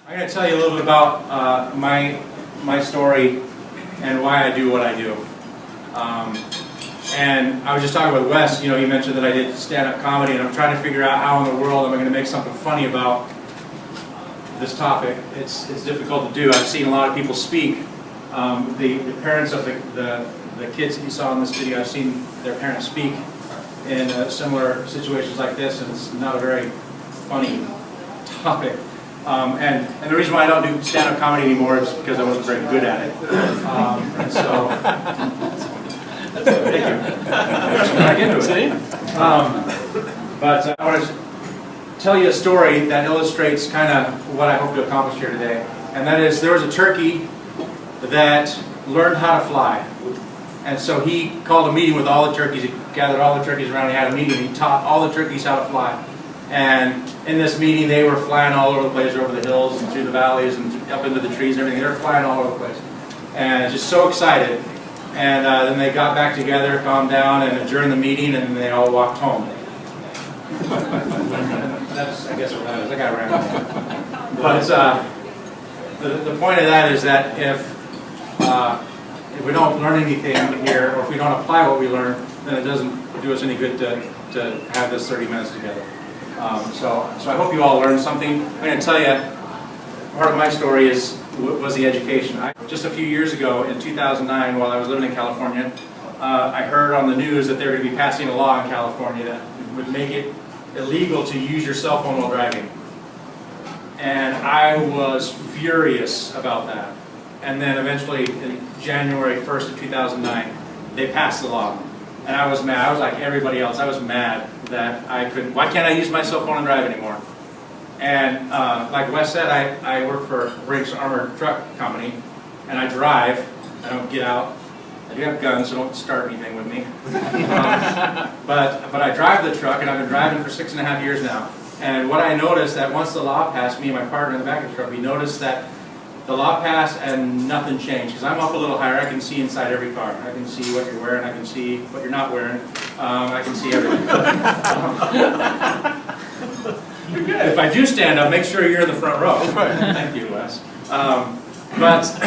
I'm going to tell you a little bit about my story and why I do what I do. And I was just talking with Wes, you know, he mentioned that I did stand-up comedy, and I'm trying to figure out how in the world am I going to make something funny about this topic. It's difficult to do. I've seen a lot of people speak. The parents of the kids that you saw in this video, I've seen their parents speak in similar situations like this, and it's not a very funny topic. And the reason why I don't do stand-up comedy anymore is because I wasn't very good at it. And so, thank you. Back into it. But I want to tell you a story that illustrates kind of what I hope to accomplish here today. And that is, there was a turkey that learned how to fly. And so he called a meeting with all the turkeys. He gathered all the turkeys around. He had a meeting. He taught all the turkeys how to fly. And in this meeting, they were flying all over the place, over the hills and through the valleys and up into the trees and everything. They were flying all over the place. And just so excited. And then they got back together, calmed down, and adjourned the meeting, and then they all walked home. That's, I guess, what that is. That guy ran off. But the point of that is that if we don't learn anything here, or if we don't apply what we learn, then it doesn't do us any good to have this 30 minutes together. So I hope you all learned something. I'm going to tell you, part of my story was the education. Just a few years ago, in 2009, while I was living in California, I heard on the news that they were going to be passing a law in California that would make it illegal to use your cell phone while driving. And I was furious about that. And then eventually, in January 1st of 2009, they passed the law. And I was mad. I was like everybody else. I was mad that I couldn't. Why can't I use my cell phone and drive anymore? And like Wes said, I work for Brinks Armored Truck Company, and I drive. I don't get out. I do have guns, so don't start anything with me. But I drive the truck, and I've been driving for 6.5 years now. And what I noticed that once the law passed, me and my partner in the back of the truck, we noticed that the law passed and nothing changed. Because I'm up a little higher, I can see inside every car. I can see what you're wearing, I can see what you're not wearing. I can see everything. If I do stand up, make sure you're in the front row. Thank you, Wes. But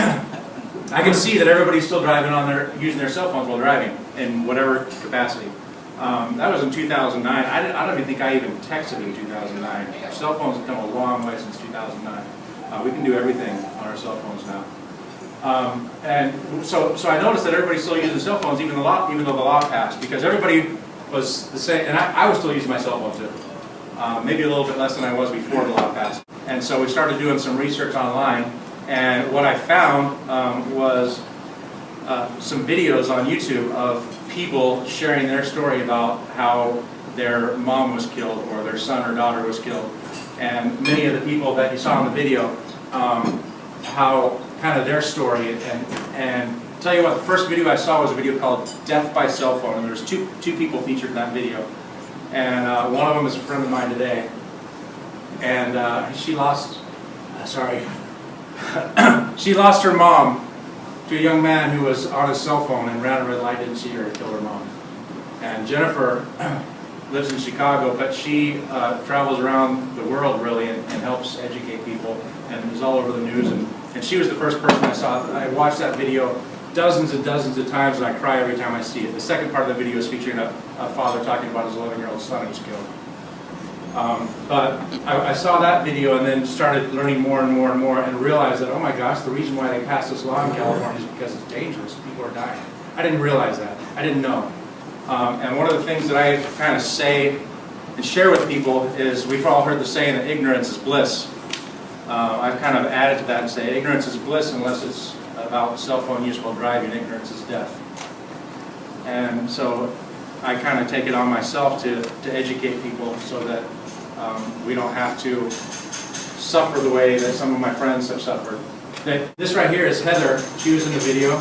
I can see that everybody's still driving using their cell phones while driving in whatever capacity. That was in 2009. I don't even think I even texted in 2009. Cell phones have come a long way since 2009. We can do everything on our cell phones now. And so I noticed that everybody's still using cell phones even though the law passed, because everybody was the same, and I was still using my cell phone too. Maybe a little bit less than I was before the law passed. And so we started doing some research online, and what I found was some videos on YouTube of people sharing their story about how their mom was killed or their son or daughter was killed. And many of the people that you saw in the video, how kind of their story, and tell you what, the first video I saw was a video called Death by Cell Phone, and there's two people featured in that video. And one of them is a friend of mine today. And she lost her mom to a young man who was on his cell phone and ran a red light, didn't see her, and killed her mom. And Jennifer lives in Chicago, but she travels around the world really and helps educate people and is all over the news. And she was the first person I saw. I watched that video dozens and dozens of times, and I cry every time I see it. The second part of the video is featuring a father talking about his 11-year-old son who was killed. But I saw that video and then started learning more and more and more, and realized that, oh my gosh, the reason why they passed this law in California is because it's dangerous. People are dying. I didn't realize that. I didn't know. And one of the things that I kind of say and share with people is, we've all heard the saying that ignorance is bliss. I've kind of added to that and say ignorance is bliss unless it's about cell phone use while driving. Ignorance is death. And so I kind of take it on myself to educate people so that we don't have to suffer the way that some of my friends have suffered. This right here is Heather. She was in the video.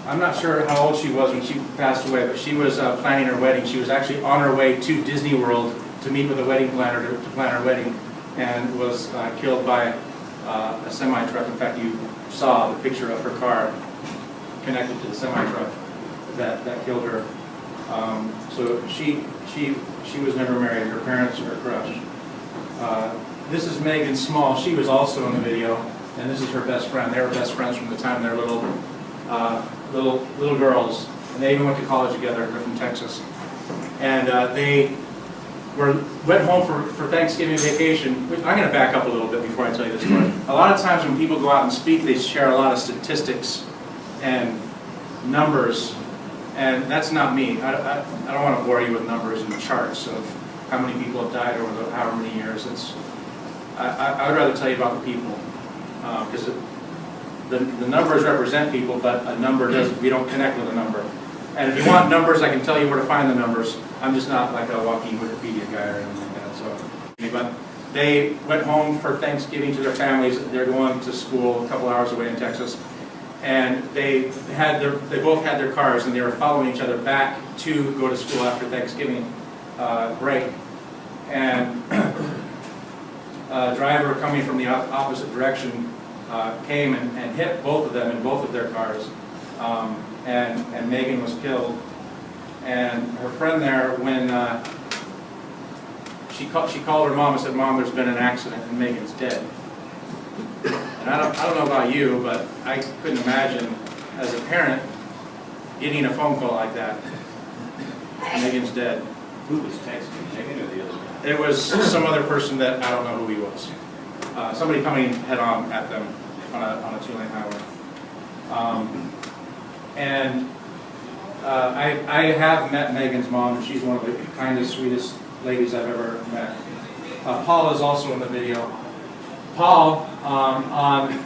I'm not sure how old she was when she passed away, but she was planning her wedding. She was actually on her way to Disney World to meet with a wedding planner to plan her wedding, and was killed by a semi-truck. In fact, you saw the picture of her car connected to the semi-truck that killed her. So she was never married. Her parents were crushed. this is Megan Small. She was also in the video, and this is her best friend. They were best friends from the time they were little girls, and they even went to college together. They're from Texas, and they went home for Thanksgiving vacation. I'm going to back up a little bit before I tell you this story. A lot of times when people go out and speak, they share a lot of statistics and numbers, and that's not me. I don't want to bore you with numbers and charts of how many people have died over however many years. I would rather tell you about the people, because the numbers represent people, but a number doesn't. We don't connect with a number. And if you want numbers, I can tell you where to find the numbers. I'm just not like a walking Wikipedia guy or anything like that. So, but they went home for Thanksgiving to their families. They're going to school a couple hours away in Texas, and they both had their cars, and they were following each other back to go to school after Thanksgiving break. And a driver coming from the opposite direction came and hit both of them in both of their cars. And Megan was killed. And her friend there, when she called her mom and said, "Mom, there's been an accident and Megan's dead." And I don't know about you, but I couldn't imagine as a parent getting a phone call like that. Megan's dead. Who was texting, Megan or the other guy? It was some other person that I don't know who he was. Somebody coming head on at them on a two-lane highway. I have met Megan's mom, and she's one of the kindest, sweetest ladies I've ever met. Paul is also in the video. Paul, on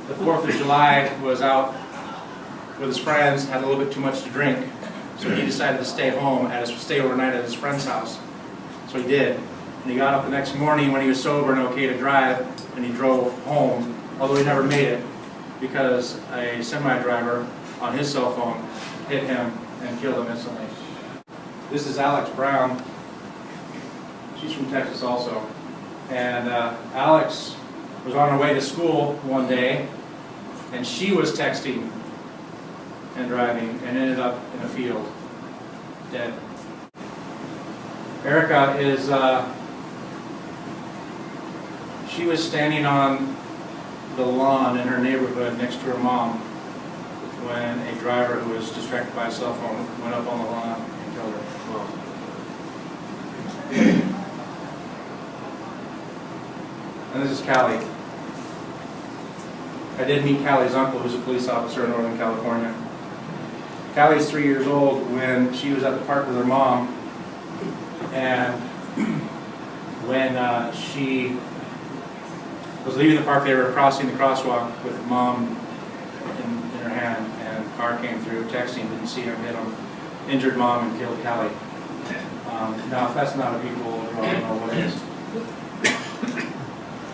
the 4th of July, was out with his friends, had a little bit too much to drink, so he decided to stay overnight at his friend's house. So he did. And he got up the next morning when he was sober and okay to drive, and he drove home, although he never made it, because a semi-driver on his cell phone hit him and killed him instantly. This is Alex Brown. She's from Texas also. And Alex was on her way to school one day, and she was texting and driving and ended up in a field, dead. Erica is, she was standing on the lawn in her neighborhood next to her mom when a driver who was distracted by a cell phone went up on the lawn and killed her. And this is Callie. I did meet Callie's uncle, who's a police officer in Northern California. Callie's 3 years old when she was at the park with her mom, and when she was leaving the park, they were crossing the crosswalk with mom in her hand, and a car came through, texting, didn't see him, hit him, injured mom and killed Callie. Now, if that's not a people, I don't know what is.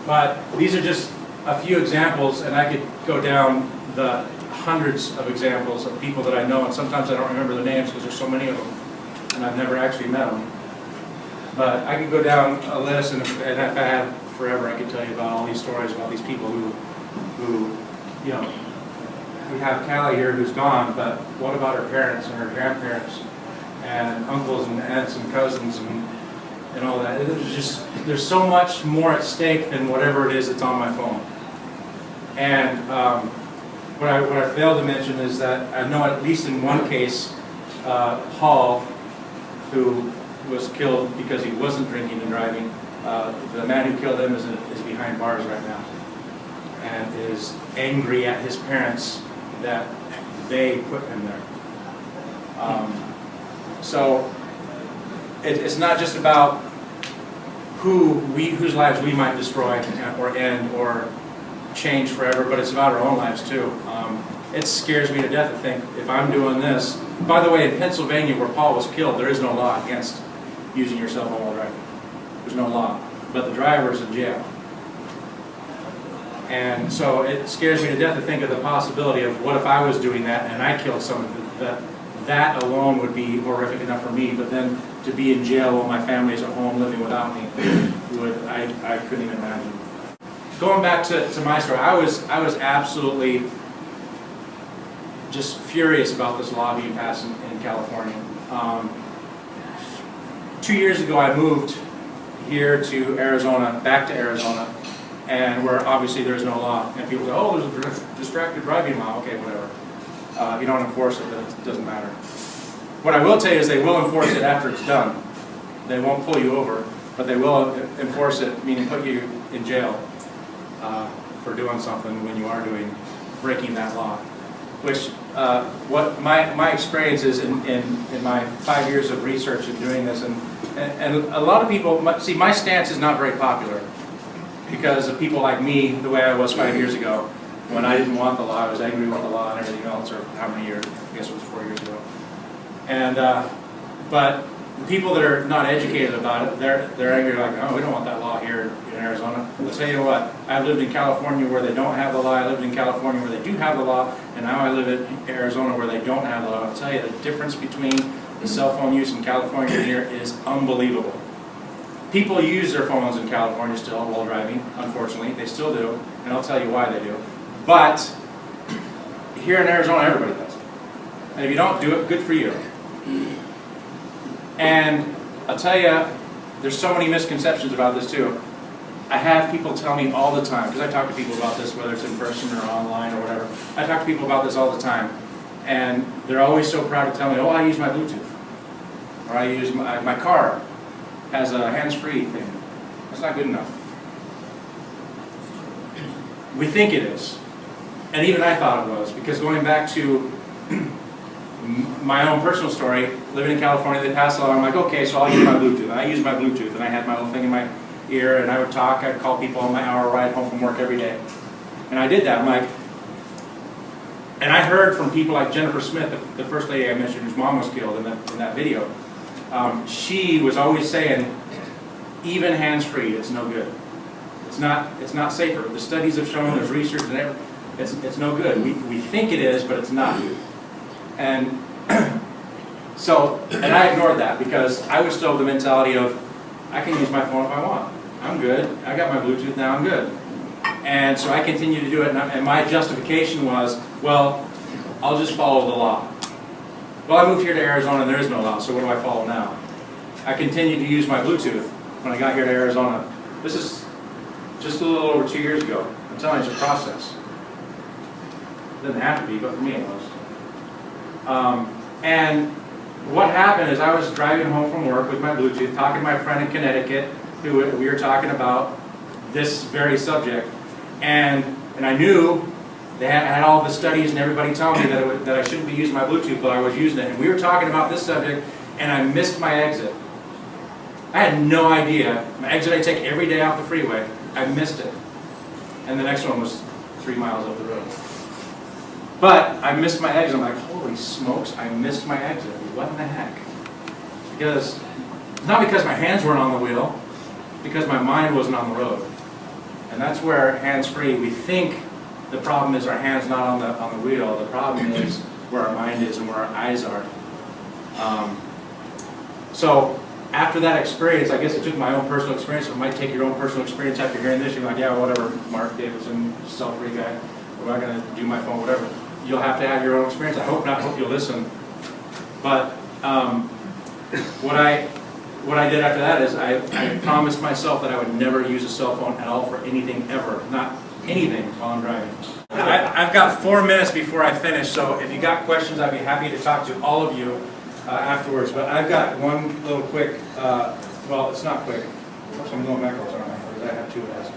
But these are just a few examples, and I could go down the hundreds of examples of people that I know, and sometimes I don't remember their names because there's so many of them, and I've never actually met them. But I could go down a list, and if I had forever, I could tell you about all these stories about these people who, you know, we have Callie here who's gone, but what about her parents and her grandparents and uncles and aunts and cousins and all that? There's so much more at stake than whatever it is that's on my phone. And what I failed to mention is that I know at least in one case, Hall, who was killed because he wasn't drinking and driving, the man who killed him is behind bars right now and is angry at his parents that they put him there. So it's not just about whose lives we might destroy or end or change forever, but it's about our own lives too. It scares me to death to think if I'm doing this. By the way, in Pennsylvania, where Paul was killed, there is no law against using your cell phone while driving. There's no law, but the driver's in jail. And so it scares me to death to think of the possibility of what if I was doing that and I killed someone. That alone would be horrific enough for me, but then to be in jail while my family is at home living without me, I couldn't even imagine. Going back to my story, I was absolutely just furious about this law being passed in California. 2 years ago I moved here to Arizona, back to Arizona, and where obviously there's no law. And people go, oh, there's a distracted driving law. Okay, whatever. If you don't enforce it, then it doesn't matter. What I will tell you is they will enforce it after it's done. They won't pull you over, but they will enforce it, meaning put you in jail for doing something when you are breaking that law. Which, what my experience is in my 5 years of research and doing this, and a lot of people, see, my stance is not very popular because of people like me, the way I was 5 years ago, when I didn't want the law, I was angry with the law and everything else, or how many years, I guess it was 4 years ago. And, but the people that are not educated about it, they're angry like, oh, we don't want that law here in Arizona. I'll tell you what, I lived in California where they don't have the law, I lived in California where they do have the law, and now I live in Arizona where they don't have the law. I'll tell you, the difference between the cell phone use in California and here is unbelievable. People use their phones in California still while driving, unfortunately, they still do, and I'll tell you why they do. But here in Arizona, everybody does it. And if you don't do it, good for you. And I'll tell you, there's so many misconceptions about this too. I have people tell me all the time, because I talk to people about this, whether it's in person or online or whatever. I talk to people about this all the time. And they're always so proud to tell me, oh, I use my Bluetooth. Or I use my car has a hands-free thing. That's not good enough. We think it is. And even I thought it was, because going back to my own personal story, living in California, they passed a law, I'm like, okay, so I'll use my Bluetooth. And I used my Bluetooth, and I had my little thing in my ear, and I would talk, I'd call people on my hour ride home from work every day. And I did that, I'm like, and I heard from people like Jennifer Smith, the first lady I mentioned whose mom was killed in that video. She was always saying, even hands-free, it's no good. It's not safer. The studies have shown, there's research and everything. It's no good. We think it is, but it's not. And so, and I ignored that because I was still of the mentality of, I can use my phone if I want. I'm good. I got my Bluetooth now, I'm good. And so I continued to do it, and my justification was, well, I'll just follow the law. Well, I moved here to Arizona and there is no law, so what do I follow now? I continued to use my Bluetooth when I got here to Arizona. This is just a little over 2 years ago. I'm telling you, it's a process. It doesn't have to be, but for me it was. And what happened is I was driving home from work with my Bluetooth, talking to my friend in Connecticut, who we were talking about this very subject, and I knew they had all the studies and everybody telling me that I shouldn't be using my Bluetooth, but I was using it. And we were talking about this subject, and I missed my exit. I had no idea. My exit I take every day off the freeway. I missed it. And the next one was 3 miles up the road. But I missed my exit. I'm like, holy smokes, I missed my exit. What in the heck? Because, not because my hands weren't on the wheel, because my mind wasn't on the road. And that's where hands-free, we think the problem is our hands not on the wheel. The problem is where our mind is and where our eyes are. So after that experience, I guess it took my own personal experience. It might take your own personal experience after hearing this. You're like, yeah, whatever, Mark Davidson, self-free guy. I'm not going to do my phone, whatever. You'll have to have your own experience. I hope not. I hope you'll listen. But what I did after that is I promised myself that I would never use a cell phone at all for anything ever. Not anything while I'm driving. I've got 4 minutes before I finish, so if you got questions, I'd be happy to talk to all of you afterwards. But I've got one little quick, well, it's not quick. I'm going backwards, aren't I? Or I have 2 minutes.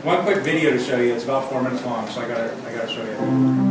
One quick video to show you. It's about 4 minutes long, so I gotta show you.